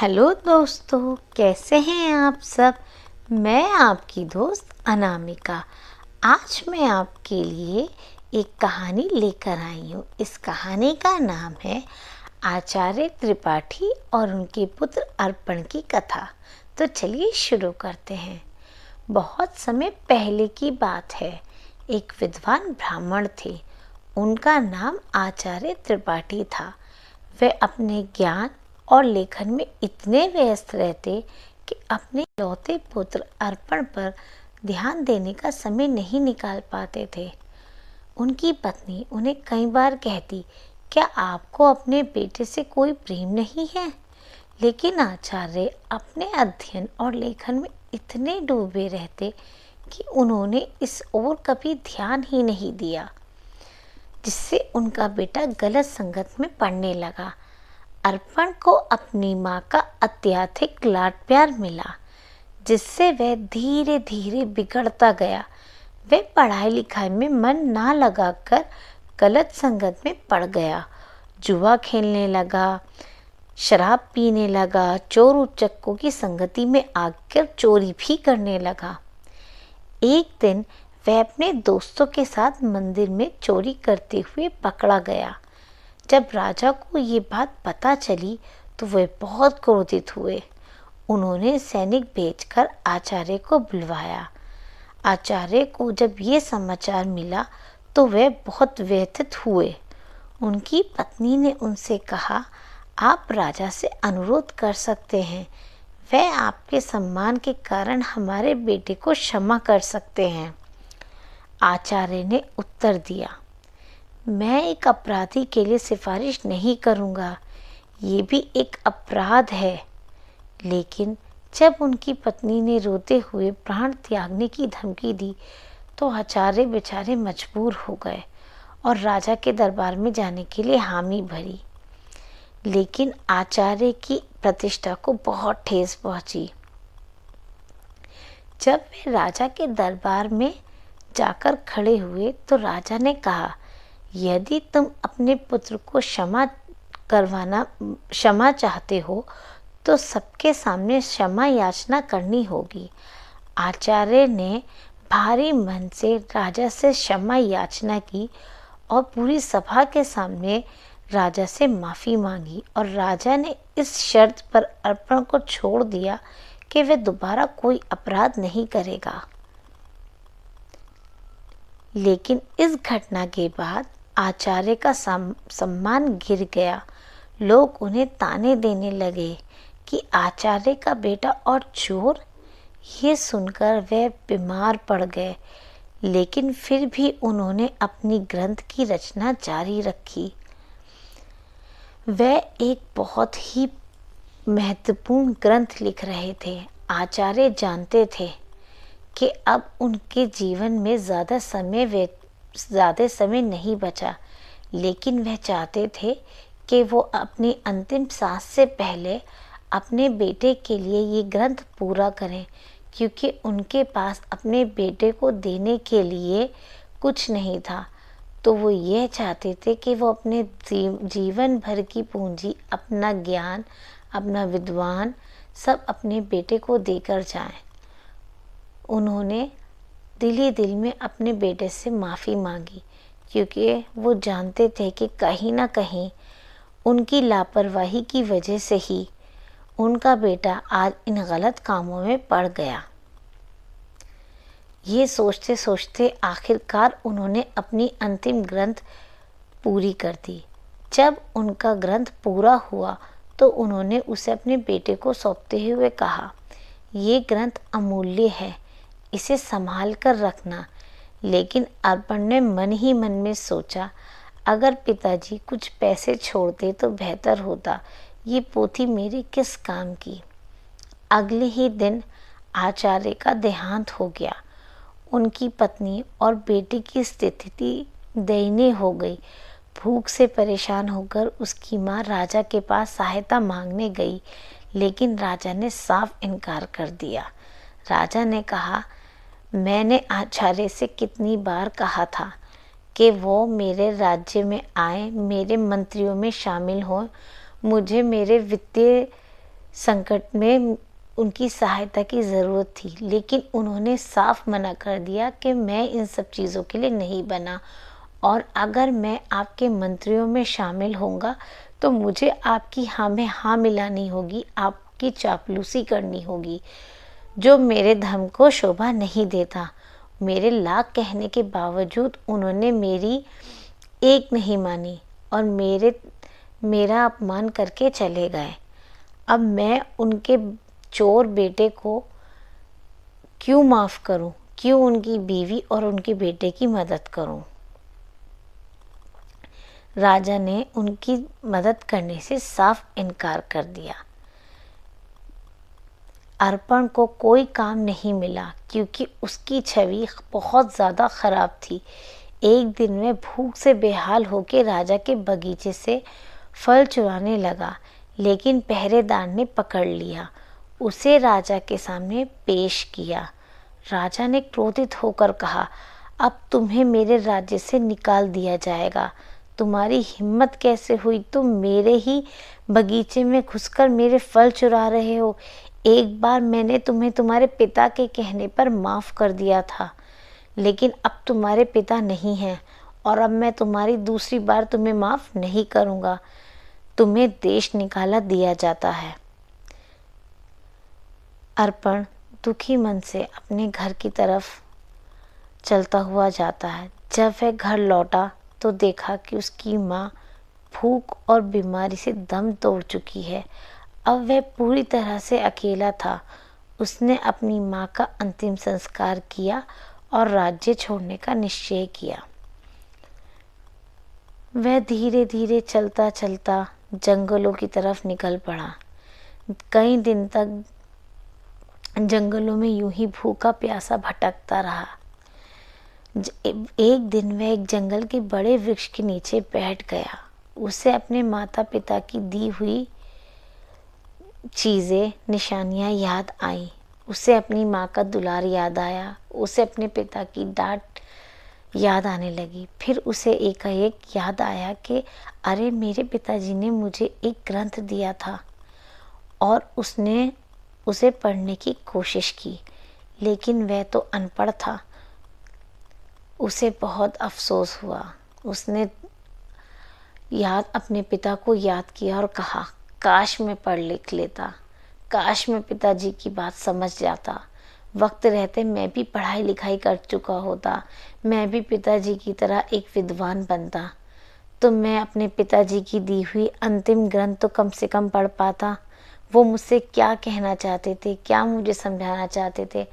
Hello दोस्तों, कैसे हैं आप सब। मैं आपकी दोस्त अनामिका। आज मैं आपके लिए एक कहानी लेकर आई हूँ। इस कहानी का नाम है आचार्य त्रिपाठी और उनके पुत्र अर्पण की कथा। तो चलिए शुरू करते हैं। बहुत समय पहले की बात है। एक विद्वान ब्राह्मण थे। उनका नाम आचार्य त्रिपाठी था। वे अपने ज्ञान और लेखन में इतने व्यस्त रहते कि अपने इकलौते पुत्र अर्पण पर ध्यान देने का समय नहीं निकाल पाते थे। उनकी पत्नी उन्हें कई बार कहती, क्या आपको अपने बेटे से कोई प्रेम नहीं है? लेकिन आचार्य अपने अध्ययन और लेखन में इतने डूबे रहते कि उन्होंने इस ओर कभी ध्यान ही नहीं दिया, जिससे उनका बेटा गलत संगत में पड़ने लगा। अर्पण को अपनी माँ का अत्यधिक लाड प्यार मिला, जिससे वह धीरे धीरे बिगड़ता गया। वह पढ़ाई लिखाई में मन ना लगाकर गलत संगत में पड़ गया। जुआ खेलने लगा, शराब पीने लगा, चोर उचक्कों की संगति में आकर चोरी भी करने लगा। एक दिन वह अपने दोस्तों के साथ मंदिर में चोरी करते हुए पकड़ा गया। जब राजा को ये बात पता चली तो वे बहुत क्रोधित हुए। उन्होंने सैनिक भेजकर आचार्य को बुलवाया। आचार्य को जब ये समाचार मिला तो वे बहुत व्यथित हुए। उनकी पत्नी ने उनसे कहा, आप राजा से अनुरोध कर सकते हैं। वह आपके सम्मान के कारण हमारे बेटे को क्षमा कर सकते हैं। आचार्य ने उत्तर दिया, मैं एक अपराधी के लिए सिफारिश नहीं करूँगा। ये भी एक अपराध है। लेकिन जब उनकी पत्नी ने रोते हुए प्राण त्यागने की धमकी दी तो आचार्य बेचारे मजबूर हो गए और राजा के दरबार में जाने के लिए हामी भरी। लेकिन आचार्य की प्रतिष्ठा को बहुत ठेस पहुंची। जब वे राजा के दरबार में जाकर खड़े हुए तो राजा ने कहा, यदि तुम अपने पुत्र को क्षमा चाहते हो तो सबके सामने क्षमा याचना करनी होगी। आचार्य ने भारी मन से राजा से क्षमा याचना की और पूरी सभा के सामने राजा से माफ़ी मांगी, और राजा ने इस शर्त पर अर्पण को छोड़ दिया कि वह दोबारा कोई अपराध नहीं करेगा। लेकिन इस घटना के बाद आचार्य का सम्मान गिर गया। लोग उन्हें ताने देने लगे कि आचार्य का बेटा और चोर। ये सुनकर वे बीमार पड़ गए, लेकिन फिर भी उन्होंने अपनी ग्रंथ की रचना जारी रखी। वे एक बहुत ही महत्वपूर्ण ग्रंथ लिख रहे थे। आचार्य जानते थे कि अब उनके जीवन में ज़्यादा समय नहीं बचा, लेकिन वह चाहते थे कि वो अपनी अंतिम सांस से पहले अपने बेटे के लिए ये ग्रंथ पूरा करें, क्योंकि उनके पास अपने बेटे को देने के लिए कुछ नहीं था। तो वो ये चाहते थे कि वो अपने जीवन भर की पूंजी, अपना ज्ञान, अपना विद्वान सब अपने बेटे को देकर जाएं। उन्होंने दिल ही दिल में अपने बेटे से माफ़ी मांगी, क्योंकि वो जानते थे कि कहीं ना कहीं उनकी लापरवाही की वजह से ही उनका बेटा आज इन गलत कामों में पड़ गया। ये सोचते सोचते आखिरकार उन्होंने अपनी अंतिम ग्रंथ पूरी कर दी। जब उनका ग्रंथ पूरा हुआ तो उन्होंने उसे अपने बेटे को सौंपते हुए कहा, ये ग्रंथ अमूल्य है, इसे संभाल कर रखना। लेकिन अर्पण ने मन ही मन में सोचा, अगर पिताजी कुछ पैसे छोड़ते तो बेहतर होता। ये पोथी मेरे किस काम की। अगले ही दिन आचार्य का देहांत हो गया। उनकी पत्नी और बेटे की स्थिति दयनीय हो गई। भूख से परेशान होकर उसकी माँ राजा के पास सहायता मांगने गई, लेकिन राजा ने साफ इनकार कर दिया। राजा ने कहा, मैंने आचार्य से कितनी बार कहा था कि वो मेरे राज्य में आए, मेरे मंत्रियों में शामिल हों, मुझे मेरे वित्तीय संकट में उनकी सहायता की ज़रूरत थी, लेकिन उन्होंने साफ मना कर दिया कि मैं इन सब चीज़ों के लिए नहीं बना, और अगर मैं आपके मंत्रियों में शामिल होऊंगा तो मुझे आपकी हाँ में हाँ मिलानी होगी, आपकी चापलूसी करनी होगी, जो मेरे धर्म को शोभा नहीं देता। मेरे लाख कहने के बावजूद उन्होंने मेरी एक नहीं मानी और मेरा अपमान करके चले गए। अब मैं उनके चोर बेटे को क्यों माफ़ करूं? क्यों उनकी बीवी और उनके बेटे की मदद करूं? राजा ने उनकी मदद करने से साफ इनकार कर दिया। अर्पण को कोई काम नहीं मिला क्योंकि उसकी छवि बहुत ज़्यादा ख़राब थी। एक दिन वह भूख से बेहाल होकर राजा के बगीचे से फल चुराने लगा, लेकिन पहरेदार ने पकड़ लिया, उसे राजा के सामने पेश किया। राजा ने क्रोधित होकर कहा, अब तुम्हें मेरे राज्य से निकाल दिया जाएगा। तुम्हारी हिम्मत कैसे हुई? तुम मेरे ही बगीचे में घुसकर मेरे फल चुरा रहे हो। एक बार मैंने तुम्हें तुम्हारे पिता के कहने पर माफ़ कर दिया था, लेकिन अब तुम्हारे पिता नहीं हैं और अब मैं तुम्हारी दूसरी बार तुम्हें माफ़ नहीं करूँगा। तुम्हें देश निकाला दिया जाता है। अर्पण दुखी मन से अपने घर की तरफ चलता हुआ जाता है। जब वह घर लौटा तो देखा कि उसकी माँ भूख और बीमारी से दम तोड़ चुकी है। अब वह पूरी तरह से अकेला था। उसने अपनी माँ का अंतिम संस्कार किया और राज्य छोड़ने का निश्चय किया। वह धीरे धीरे चलता चलता जंगलों की तरफ निकल पड़ा। कई दिन तक जंगलों में यूं ही भूखा प्यासा भटकता रहा। एक दिन वह एक जंगल के बड़े वृक्ष के नीचे बैठ गया। उसे अपने माता पिता की दी हुई चीज़ें, निशानियाँ याद आईं। उसे अपनी माँ का दुलार याद आया। उसे अपने पिता की डांट याद आने लगी। फिर उसे एकाएक याद आया कि अरे, मेरे पिताजी ने मुझे एक ग्रंथ दिया था और उसने उसे पढ़ने की कोशिश की, लेकिन वह तो अनपढ़ था। उसे बहुत अफसोस हुआ। उसने अपने पिता को याद किया और कहा, काश मैं पढ़ लिख लेता, काश मैं पिताजी की बात समझ जाता। वक्त रहते मैं भी पढ़ाई लिखाई कर चुका होता, मैं भी पिताजी की तरह एक विद्वान बनता, तो मैं अपने पिताजी की दी हुई अंतिम ग्रंथ तो कम से कम पढ़ पाता। वो मुझसे क्या कहना चाहते थे, क्या मुझे समझाना चाहते थे,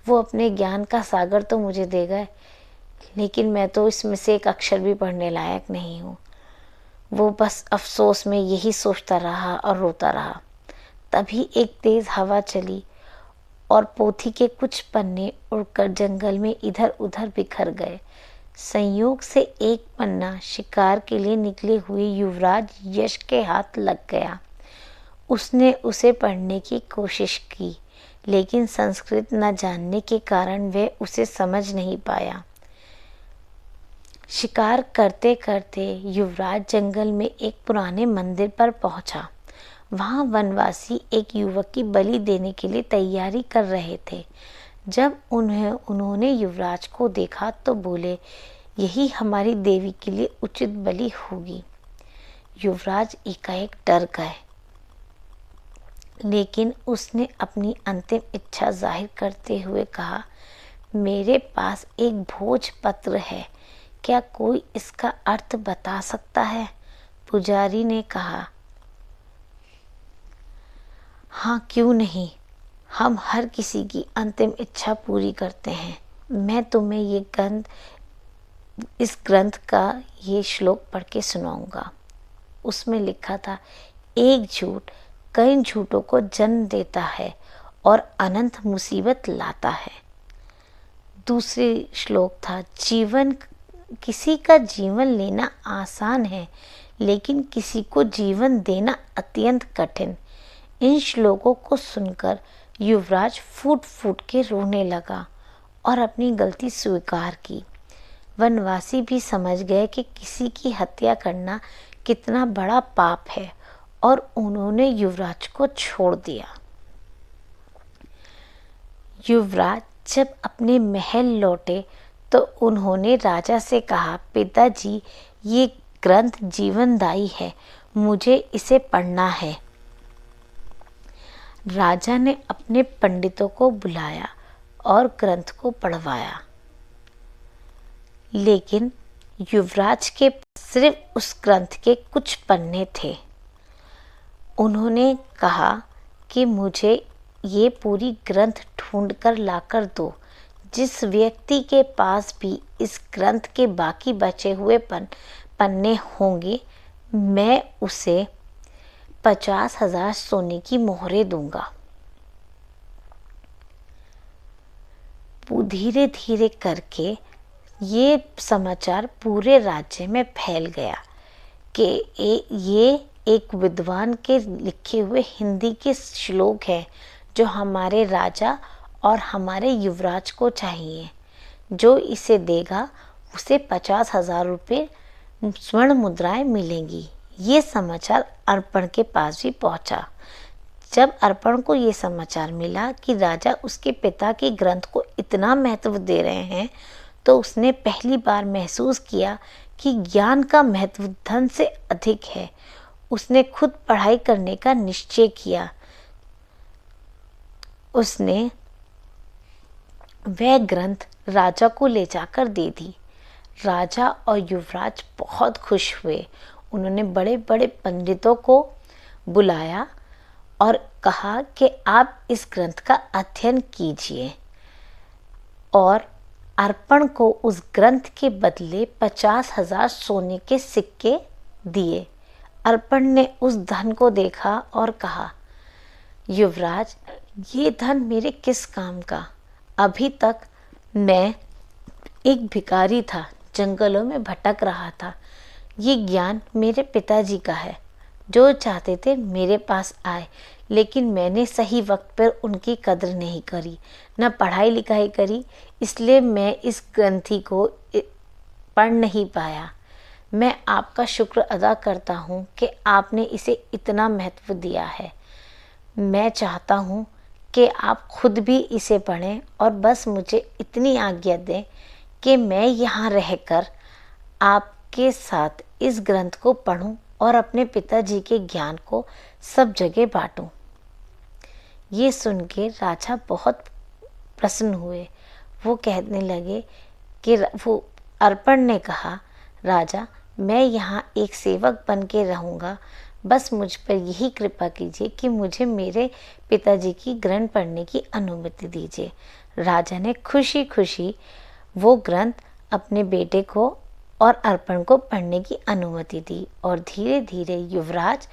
वो अपने ज्ञान का सागर तो मुझे दे गए, लेकिन मैं तो इसमें से एक अक्षर भी पढ़ने लायक नहीं हूँ। वो बस अफसोस में यही सोचता रहा और रोता रहा। तभी एक तेज हवा चली और पोथी के कुछ पन्ने उड़कर जंगल में इधर उधर बिखर गए। संयोग से एक पन्ना शिकार के लिए निकले हुए युवराज यश के हाथ लग गया। उसने उसे पढ़ने की कोशिश की, लेकिन संस्कृत न जानने के कारण वह उसे समझ नहीं पाया। शिकार करते करते युवराज जंगल में एक पुराने मंदिर पर पहुंचा। वहां वनवासी एक युवक की बलि देने के लिए तैयारी कर रहे थे। जब उन्होंने युवराज को देखा तो बोले, यही हमारी देवी के लिए उचित बलि होगी। युवराज एकाएक डर गए, लेकिन उसने अपनी अंतिम इच्छा जाहिर करते हुए कहा, मेरे पास एक भोजपत्र है, क्या कोई इसका अर्थ बता सकता है? पुजारी ने कहा, हाँ, क्यों नहीं, हम हर किसी की अंतिम इच्छा पूरी करते हैं। मैं तुम्हें इस ग्रंथ का ये श्लोक पढ़ के सुनाऊंगा। उसमें लिखा था, एक झूठ कई झूठों को जन्म देता है और अनंत मुसीबत लाता है। दूसरी श्लोक था, किसी का जीवन लेना आसान है, लेकिन किसी को जीवन देना अत्यंत कठिन। इन श्लोकों को सुनकर युवराज फूट फूट के रोने लगा और अपनी गलती स्वीकार की। वनवासी भी समझ गए कि किसी की हत्या करना कितना बड़ा पाप है और उन्होंने युवराज को छोड़ दिया। युवराज जब अपने महल लौटे तो उन्होंने राजा से कहा, पिताजी, ये ग्रंथ जीवनदायी है, मुझे इसे पढ़ना है। राजा ने अपने पंडितों को बुलाया और ग्रंथ को पढ़वाया, लेकिन युवराज के सिर्फ उस ग्रंथ के कुछ पन्ने थे। उन्होंने कहा कि मुझे ये पूरी ग्रंथ ढूंढ कर लाकर दो। जिस व्यक्ति के पास भी इस ग्रंथ के बाकी बचे हुए पन्ने होंगे, मैं उसे 50,000 सोने की मोहरें दूंगा। धीरे धीरे करके ये समाचार पूरे राज्य में फैल गया कि ये एक विद्वान के लिखे हुए हिंदी के श्लोक हैं जो हमारे राजा और हमारे युवराज को चाहिए। जो इसे देगा उसे 50,000 रुपये स्वर्ण मुद्राएं मिलेंगी। ये समाचार अर्पण के पास भी पहुंचा। जब अर्पण को ये समाचार मिला कि राजा उसके पिता के ग्रंथ को इतना महत्व दे रहे हैं, तो उसने पहली बार महसूस किया कि ज्ञान का महत्व धन से अधिक है। उसने खुद पढ़ाई करने का निश्चय किया। उसने वह ग्रंथ राजा को ले जाकर दे दी। राजा और युवराज बहुत खुश हुए। उन्होंने बड़े बड़े पंडितों को बुलाया और कहा कि आप इस ग्रंथ का अध्ययन कीजिए, और अर्पण को उस ग्रंथ के बदले 50,000 सोने के सिक्के दिए। अर्पण ने उस धन को देखा और कहा, युवराज, ये धन मेरे किस काम का? अभी तक मैं एक भिखारी था, जंगलों में भटक रहा था। ये ज्ञान मेरे पिताजी का है, जो चाहते थे मेरे पास आए, लेकिन मैंने सही वक्त पर उनकी कदर नहीं करी, न पढ़ाई लिखाई करी, इसलिए मैं इस ग्रंथि को पढ़ नहीं पाया। मैं आपका शुक्र अदा करता हूँ कि आपने इसे इतना महत्व दिया है। मैं चाहता हूँ कि आप खुद भी इसे पढ़ें और बस मुझे इतनी आज्ञा दें कि मैं यहाँ रहकर आपके साथ इस ग्रंथ को पढूं और अपने पिताजी के ज्ञान को सब जगह बांटूं। ये सुन के राजा बहुत प्रसन्न हुए। वो कहने लगे कि वो अर्पण ने कहा, राजा, मैं यहाँ एक सेवक बन के रहूँगा, बस मुझ पर यही कृपा कीजिए कि मुझे मेरे पिताजी की ग्रंथ पढ़ने की अनुमति दीजिए। राजा ने खुशी खुशी वो ग्रंथ अपने बेटे को और अर्पण को पढ़ने की अनुमति दी, और धीरे धीरे युवराज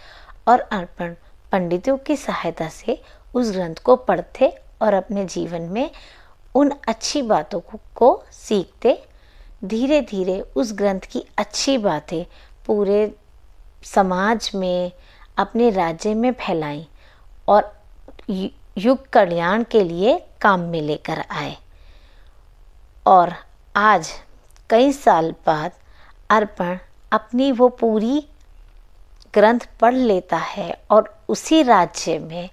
और अर्पण पंडितों की सहायता से उस ग्रंथ को पढ़ते और अपने जीवन में उन अच्छी बातों को सीखते। धीरे धीरे उस ग्रंथ की अच्छी बातें पूरे समाज में, अपने राज्य में फैलाई और युग कल्याण के लिए काम में लेकर आए। और आज कई साल बाद अर्पण अपनी वो पूरी ग्रंथ पढ़ लेता है और उसी राज्य में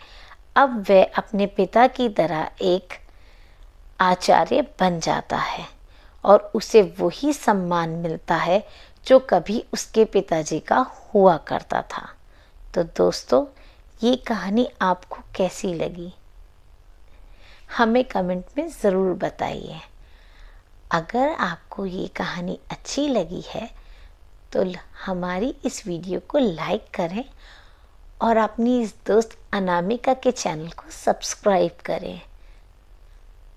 अब वह अपने पिता की तरह एक आचार्य बन जाता है और उसे वही सम्मान मिलता है जो कभी उसके पिताजी का हुआ करता था। तो दोस्तों, ये कहानी आपको कैसी लगी हमें कमेंट में ज़रूर बताइए। अगर आपको ये कहानी अच्छी लगी है तो हमारी इस वीडियो को लाइक करें और अपनी इस दोस्त अनामिका के चैनल को सब्सक्राइब करें।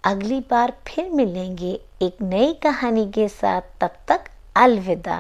अगली बार फिर मिलेंगे एक नई कहानी के साथ। तब तक अलविदा।